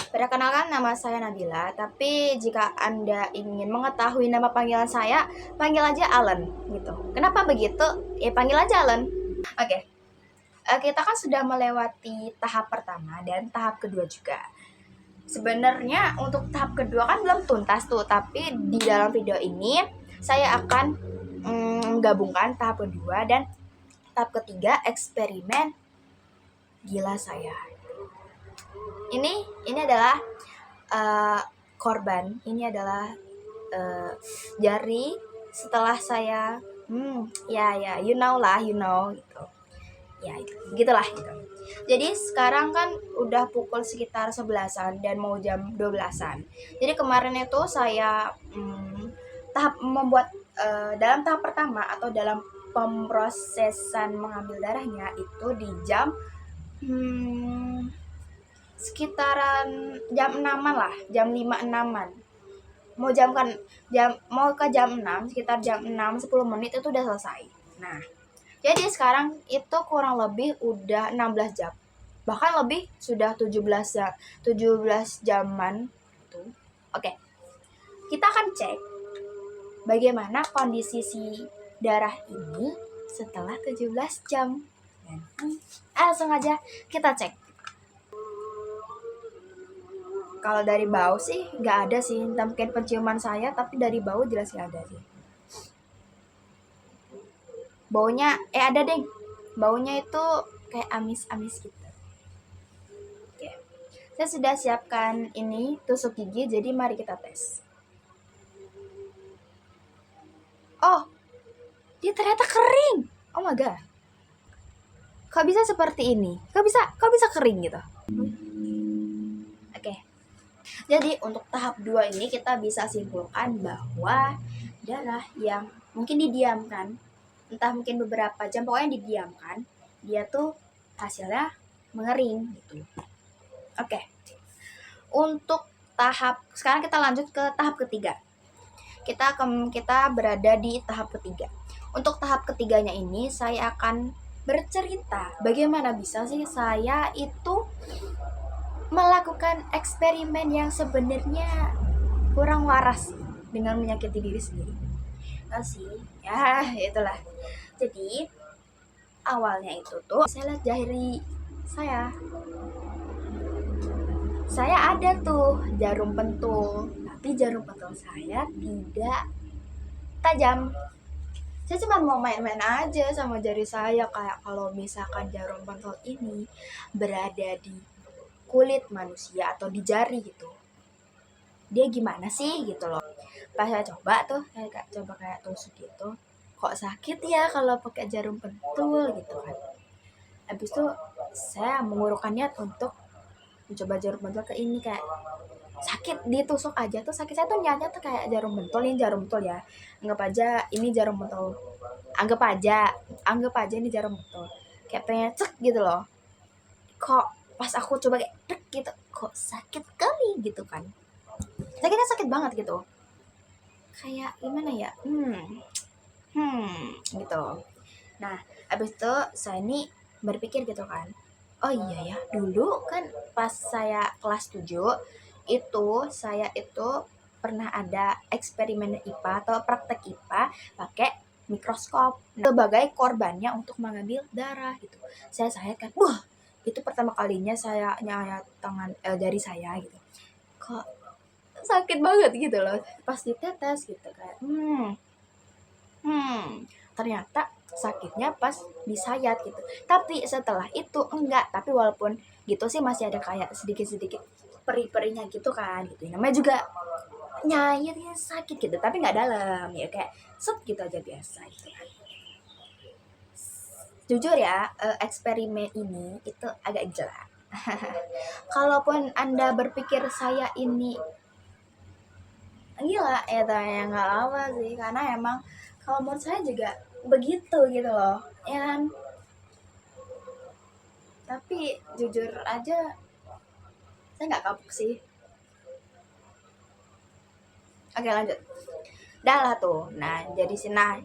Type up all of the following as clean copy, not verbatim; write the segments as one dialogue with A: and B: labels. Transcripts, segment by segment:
A: Perkenalkan, nama saya Nabila, tapi jika Anda ingin mengetahui nama panggilan saya, panggil aja Alan gitu. Kenapa begitu? Ya panggil aja Alan. Oke. Kita kan sudah melewati tahap pertama dan tahap kedua juga. Sebenarnya untuk tahap kedua kan belum tuntas tuh, tapi di dalam video ini saya akan menggabungkan tahap kedua dan tahap ketiga eksperimen gila saya. Ini adalah korban. Ini adalah jari setelah saya ya you know gitu. Ya begitulah gitu. Jadi sekarang kan udah pukul sekitar 11-an dan mau jam 12-an. Jadi kemarin itu saya tahap membuat dalam tahap pertama atau dalam pemrosesan mengambil darahnya itu di jam sekitaran jam 6-an lah, jam 5-6-an. Mau ke jam 6, sekitar jam 6 10 menit itu udah selesai. Nah, jadi sekarang itu kurang lebih udah 16 jam. Bahkan lebih sudah 17 jaman tuh. Oke. Kita akan cek bagaimana kondisi si darah ini setelah 17 jam. Langsung aja kita cek. Kalau dari bau sih nggak ada sih, entah mungkin penciuman saya, tapi dari bau jelas nggak ada sih. Baunya ada deh, baunya itu kayak amis-amis gitu. Oke. Saya sudah siapkan ini tusuk gigi, jadi mari kita tes. Oh, dia ternyata kering. Oh my god, kok bisa seperti ini? Kok bisa kering gitu? Oke. Jadi untuk tahap 2 ini kita bisa simpulkan bahwa darah yang mungkin didiamkan, entah mungkin beberapa jam, pokoknya didiamkan, dia tuh hasilnya mengering gitu. Oke. Untuk tahap sekarang kita lanjut ke tahap ketiga. Kita berada di tahap ketiga. Untuk tahap ketiganya ini saya akan bercerita bagaimana bisa sih saya itu melakukan eksperimen yang sebenarnya kurang waras dengan menyakiti diri sendiri. Sih, ya itulah. Jadi awalnya itu tuh saya lihat jari saya ada tuh jarum pentul, tapi jarum pentul saya tidak tajam. Saya cuma mau main-main aja sama jari saya, kayak kalau misalkan jarum pentul ini berada di kulit manusia atau di jari gitu, dia gimana sih gitu loh. Pas saya coba tuh kayak tusuk gitu, kok sakit ya kalau pakai jarum pentul gitu kan. Habis itu saya mengurungkan niat untuk mencoba jarum pentul ke ini, kayak sakit ditusuk aja tuh sakit. Saya tuh niatnya tuh kayak jarum pentul, ini jarum pentul ya, anggap aja ini jarum pentul, anggap aja ini jarum pentul, kayak pengen cek gitu loh. Kok pas aku coba kayak dek gitu, kok sakit kali gitu kan. Sakitnya sakit banget gitu, kayak gimana ya, gitu. Nah abis itu saya ini berpikir gitu kan, oh iya ya, dulu kan pas saya kelas 7 itu saya itu pernah ada eksperimen IPA atau praktek IPA pakai mikroskop, sebagai korbannya untuk mengambil darah gitu. Saya kan, wah itu pertama kalinya saya nyayat tangan jari saya gitu, kok sakit banget gitu loh pas ditetes gitu kan. Ternyata sakitnya pas disayat gitu. Tapi setelah itu enggak. Tapi walaupun gitu sih masih ada kayak sedikit-sedikit perih-perihnya gitu kan gitu. Namanya juga nyayatnya sakit gitu, tapi nggak dalam ya, kayak set gitu aja biasa gitu kan. Jujur ya, eksperimen ini itu agak jelek. Kalaupun Anda berpikir saya ini gila ya, tanya nggak apa sih, karena emang kalau menurut saya juga begitu gitu loh ya kan. Tapi jujur aja saya nggak kapok sih. Oke lanjut, dah lah tuh. Nah jadi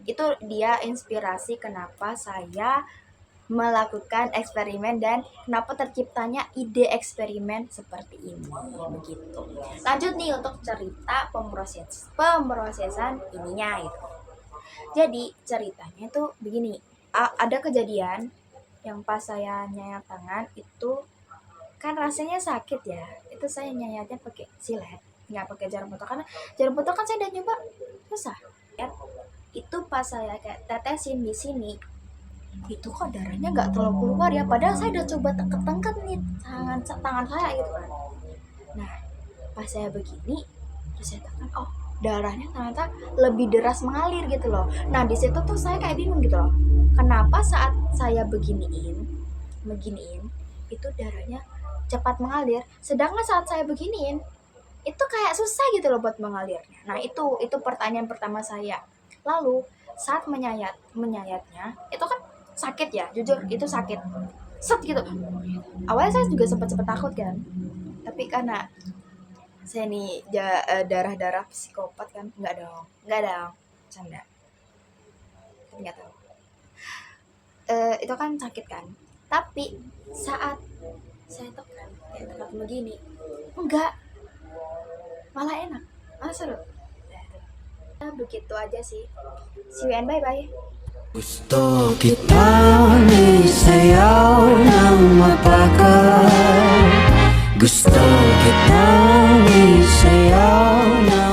A: itu dia inspirasi kenapa saya melakukan eksperimen dan kenapa terciptanya ide eksperimen seperti ini begitu. Lanjut nih untuk cerita pemrosesan ininya itu. Jadi ceritanya tuh begini, ada kejadian yang pas saya nyayat tangan itu kan rasanya sakit ya. Itu saya nyayatnya pakai silet, nggak pakai jarum potong karena jarum potong kan saya udah nyoba susah. Ya, itu pas saya kayak tetesin di sini itu kok darahnya nggak terlalu keluar ya, padahal saya udah coba teket-teket nih tangan saya gitu kan. Nah pas saya begini terus saya tekan, oh darahnya ternyata lebih deras mengalir gitu loh. Nah di situ tuh saya kayak bingung gitu loh, kenapa saat saya beginiin itu darahnya cepat mengalir, sedangkan saat saya beginiin itu kayak susah gitu loh buat mengalirnya. Nah itu pertanyaan pertama saya. Lalu saat menyayatnya itu kan sakit ya, jujur itu sakit set gitu. Awalnya saya juga sempat takut kan, tapi karena saya nih darah psikopat kan, nggak dong canda, tapi nggak tahu. Itu kan sakit kan, tapi saat saya tekan kayak tekan begini enggak, malah enak, malah seru. Begitu aja sih, see you and bye bye.
B: Gusto kitang isayaw ng mapagal. Gusto kitang isayaw ng